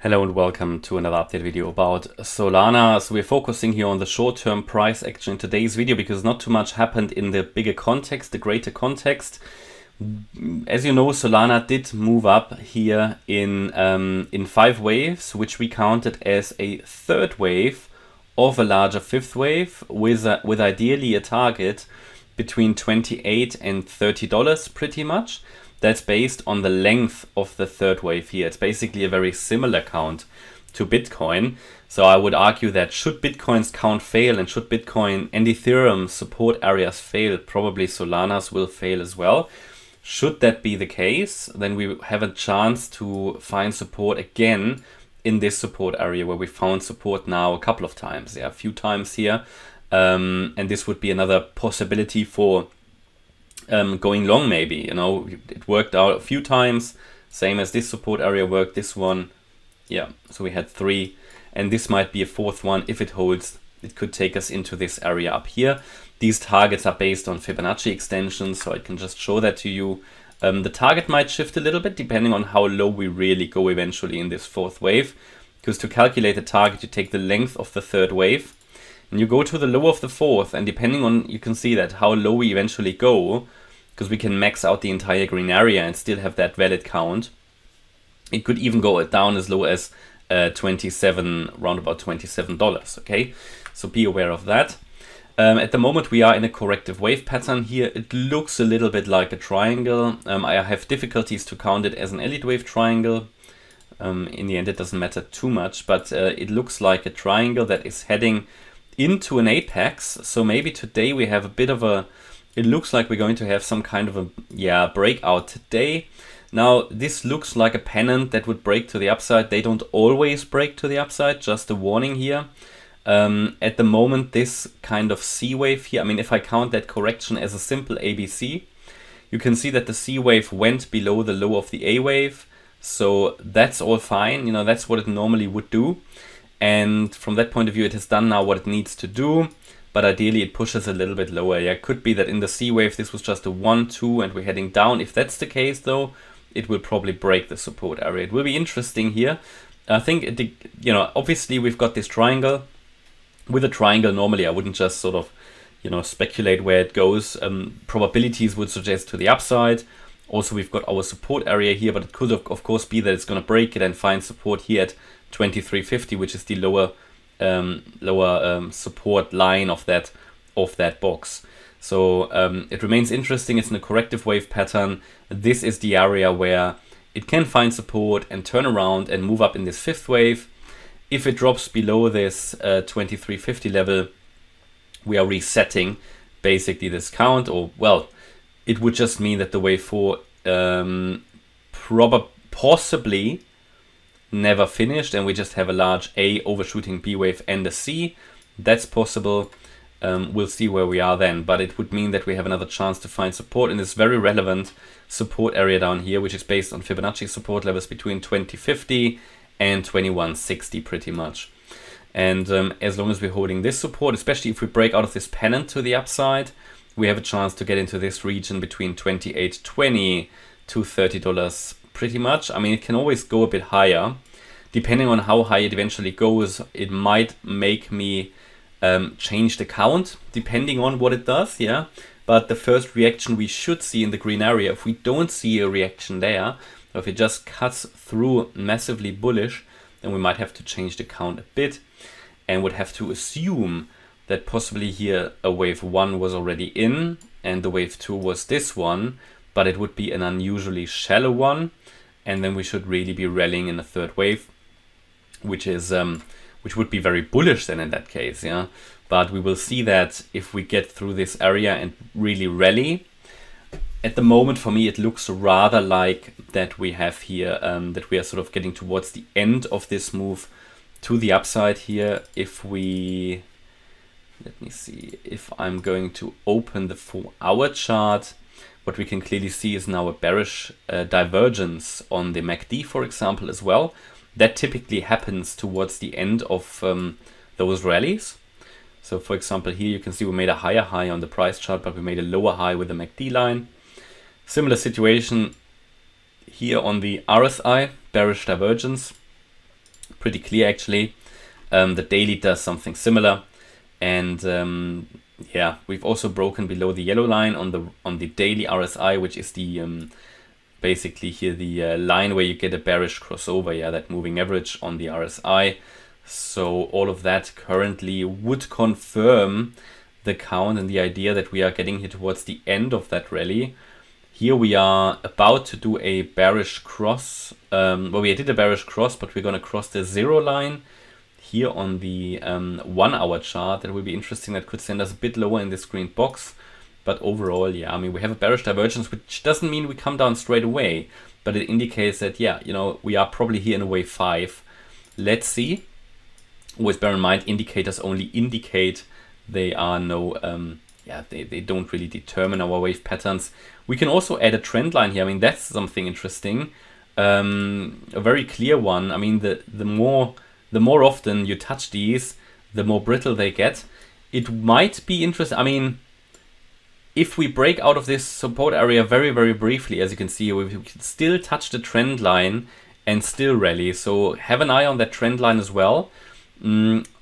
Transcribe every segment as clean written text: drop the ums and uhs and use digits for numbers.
Hello and welcome to another update video about Solana. So we're focusing here on the short-term price action in today's video because not too much happened in the bigger context, the greater context. As you know, Solana did move up here in 5 waves, which we counted as a third wave of a larger fifth wave with ideally a target between $28 and $30 pretty much. That's based on the length of the third wave here. It's basically a very similar count to Bitcoin. So I would argue that should Bitcoin's count fail and should Bitcoin and Ethereum support areas fail, probably Solana's will fail as well. Should that be the case, then we have a chance to find support again in this support area where we found support now a couple of times. Yeah, a few times here. And this would be another possibility for going long maybe. You know, it worked out a few times, same as this support area worked, this one. Yeah, so we had 3, and this might be a 4th one. If it holds, it could take us into this area up here. These targets are based on Fibonacci extensions, so I can just show that to you. The target might shift a little bit depending on how low we really go eventually in this 4th wave, because to calculate the target, you take the length of the 3rd wave and you go to the low of the 4th, and depending on, you can see that how low we eventually go, because we can max out the entire green area and still have that valid count. It could even go down as low as round about $27, okay? So be aware of that. At the moment we are in a corrective wave pattern here. It looks a little bit like a triangle. I have difficulties to count it as an Elliott wave triangle. In the end it doesn't matter too much, but it looks like a triangle that is heading into an apex. So maybe today we have a bit of a, it looks like we're going to have some kind of a breakout today. Now this looks like a pennant that would break to the upside. They don't always break to the upside, just a warning here. At the moment this kind of C wave here, I mean if I count that correction as a simple ABC, you can see that the C wave went below the low of the A wave. So that's all fine, you know, that's what it normally would do. And from that point of view, it has done now what it needs to do, but ideally it pushes a little bit lower. Yeah, it could be that in the C wave, this was just a 1, 2, and we're heading down. If that's the case though, it will probably break the support area. It will be interesting here. I think, you know, obviously we've got this triangle. With a triangle, normally I wouldn't just sort of, you know, speculate where it goes. Probabilities would suggest to the upside. Also, we've got our support area here, but it could of course be that it's going to break it and find support here at 2350, which is the lower support line of that box. So it remains interesting. It's in a corrective wave pattern. This is the area where it can find support and turn around and move up in this 5th wave. If it drops below this 2350 level, we are resetting basically this count, or well, it would just mean that the wave 4 possibly never finished, and we just have a large A overshooting B wave and a C. That's possible. We'll see where we are then, but it would mean that we have another chance to find support in this very relevant support area down here, which is based on Fibonacci support levels between 2050 and 2160 pretty much. And as long as we're holding this support, especially if we break out of this pennant to the upside, we have a chance to get into this region between $28.20 to $30 pretty much. I mean, it can always go a bit higher. Depending on how high it eventually goes, it might make me change the count, depending on what it does, yeah. But the first reaction we should see in the green area, if we don't see a reaction there, or if it just cuts through massively bullish, then we might have to change the count a bit and would have to assume that possibly here a wave 1 was already in and the wave 2 was this one, but it would be an unusually shallow one, and then we should really be rallying in the 3rd wave, which would be very bullish then in that case, yeah. But we will see that if we get through this area and really rally. At the moment, for me, it looks rather like that we have here, that we are sort of getting towards the end of this move to the upside here. If we, let me see, if I'm going to open the 4-hour chart, what we can clearly see is now a bearish divergence on the MACD, for example, as well. That typically happens towards the end of those rallies. So for example, here you can see we made a higher high on the price chart, but we made a lower high with the MACD line. Similar situation here on the RSI, bearish divergence. pretty clear actually. The daily does something similar, and yeah, we've also broken below the yellow line on the daily RSI, which is the basically here the line where you get a bearish crossover, yeah, that moving average on the RSI. So all of that currently would confirm the count and the idea that we are getting here towards the end of that rally. Here we are about to do a bearish cross. Well, we did a bearish cross, but we're going to cross the 0 line here on the 1 hour chart. That will be interesting. That could send us a bit lower in this green box. But overall, yeah, I mean, we have a bearish divergence, which doesn't mean we come down straight away, but it indicates that, yeah, you know, we are probably here in a wave 5. Let's see. Always bear in mind, indicators only indicate. They are no, yeah, they don't really determine our wave patterns. We can also add a trend line here. I mean, that's something interesting. A very clear one. I mean, the more often you touch these, the more brittle they get. It might be interesting. I mean, if we break out of this support area very, very briefly, as you can see, we can still touch the trend line and still rally. So have an eye on that trend line as well.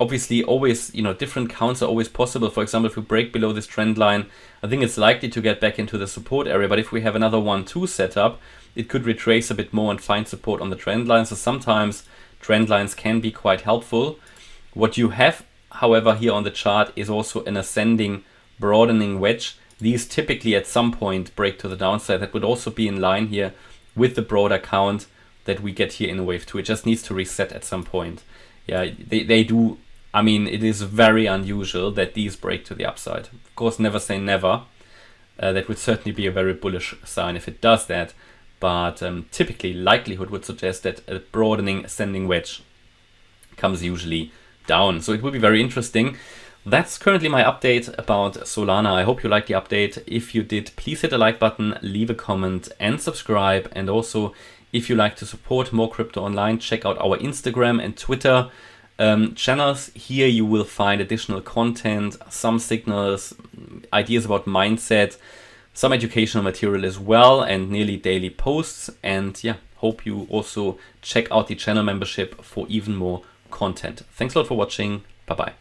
Obviously, always, you know, different counts are always possible. For example, if we break below this trend line, I think it's likely to get back into the support area. But if we have another 1-2 setup, it could retrace a bit more and find support on the trend line. So sometimes trend lines can be quite helpful. What you have, however, here on the chart is also an ascending broadening wedge. These typically at some point break to the downside. That would also be in line here with the broader count that we get here in wave 2. It just needs to reset at some point. Yeah, they do. I mean, it is very unusual that these break to the upside. Of course, never say never. That would certainly be a very bullish sign if it does that. But typically, likelihood would suggest that a broadening ascending wedge comes usually down. So it will be very interesting. That's currently my update about Solana. I hope you liked the update. If you did, please hit the like button, leave a comment and subscribe. And also, if you like to support more crypto online, check out our Instagram and Twitter channels. Here you will find additional content, some signals, ideas about mindset, some educational material as well, and nearly daily posts. And yeah, hope you also check out the channel membership for even more content. Thanks a lot for watching. Bye-bye.